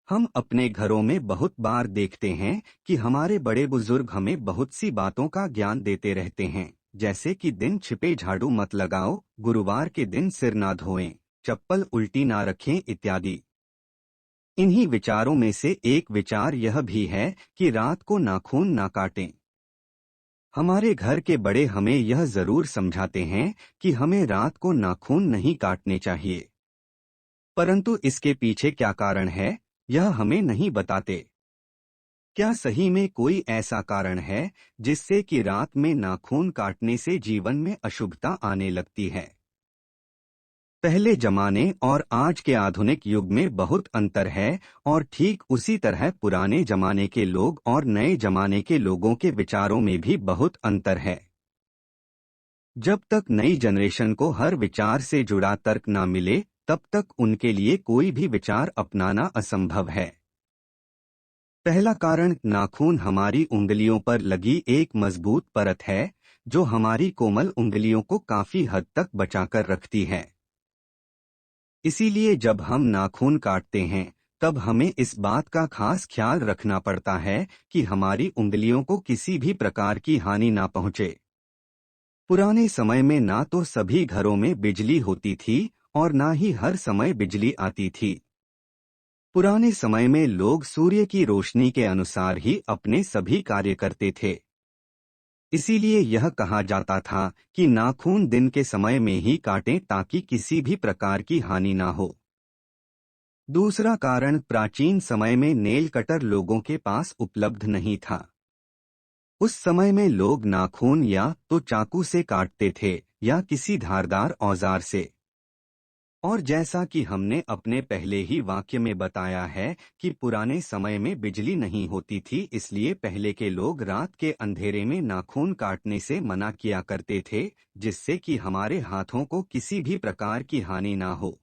हम अपने घरों में बहुत बार देखते हैं कि हमारे बड़े बुजुर्ग हमें बहुत सी बातों का ज्ञान देते रहते हैं, जैसे कि दिन छिपे झाड़ू मत लगाओ, गुरुवार के दिन सिर ना धोएं, चप्पल उल्टी ना रखें इत्यादि। इन्हीं विचारों में से एक विचार यह भी है कि रात को नाखून ना काटें। हमारे घर के बड़े हमें यह जरूर समझाते हैं कि हमें रात को नाखून नहीं काटने चाहिए, परंतु इसके पीछे क्या कारण है, यह हमें नहीं बताते। क्या सही में कोई ऐसा कारण है जिससे कि रात में नाखून काटने से जीवन में अशुभता आने लगती है? पहले जमाने और आज के आधुनिक युग में बहुत अंतर है, और ठीक उसी तरह पुराने जमाने के लोग और नए जमाने के लोगों के विचारों में भी बहुत अंतर है। जब तक नई जनरेशन को हर विचार से जुड़ा तर्क न मिले, तब तक उनके लिए कोई भी विचार अपनाना असंभव है। पहला कारण, नाखून हमारी उंगलियों पर लगी एक मजबूत परत है जो हमारी कोमल उंगलियों को काफी हद तक बचाकर रखती है। इसीलिए जब हम नाखून काटते हैं तब हमें इस बात का खास ख्याल रखना पड़ता है कि हमारी उंगलियों को किसी भी प्रकार की हानि ना पहुंचे। पुराने समय में ना तो सभी घरों में बिजली होती थी और ना ही हर समय बिजली आती थी। पुराने समय में लोग सूर्य की रोशनी के अनुसार ही अपने सभी कार्य करते थे। इसीलिए यह कहा जाता था कि नाखून दिन के समय में ही काटें ताकि किसी भी प्रकार की हानि ना हो। दूसरा कारण, प्राचीन समय में नेल कटर लोगों के पास उपलब्ध नहीं था। उस समय में लोग नाखून या तो चाकू से काटते थे या किसी धारदार औजार से। और जैसा कि हमने अपने पहले ही वाक्य में बताया है कि पुराने समय में बिजली नहीं होती थी, इसलिए पहले के लोग रात के अंधेरे में नाखून काटने से मना किया करते थे, जिससे कि हमारे हाथों को किसी भी प्रकार की हानि ना हो।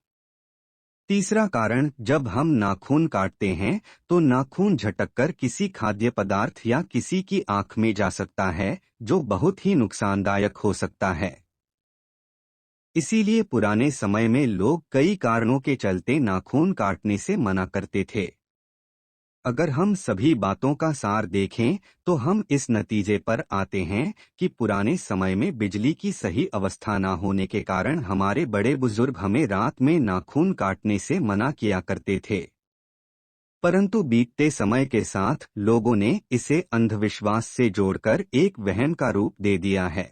तीसरा कारण, जब हम नाखून काटते हैं तो नाखून झटककर किसी खाद्य पदार्थ या किसी की आंख में जा सकता है, जो बहुत ही नुकसानदायक हो सकता है। इसीलिए पुराने समय में लोग कई कारणों के चलते नाखून काटने से मना करते थे। अगर हम सभी बातों का सार देखें तो हम इस नतीजे पर आते हैं कि पुराने समय में बिजली की सही अवस्था न होने के कारण हमारे बड़े बुजुर्ग हमें रात में नाखून काटने से मना किया करते थे। परंतु बीतते समय के साथ लोगों ने इसे अंधविश्वास से जोड़कर एक वहम का रूप दे दिया है।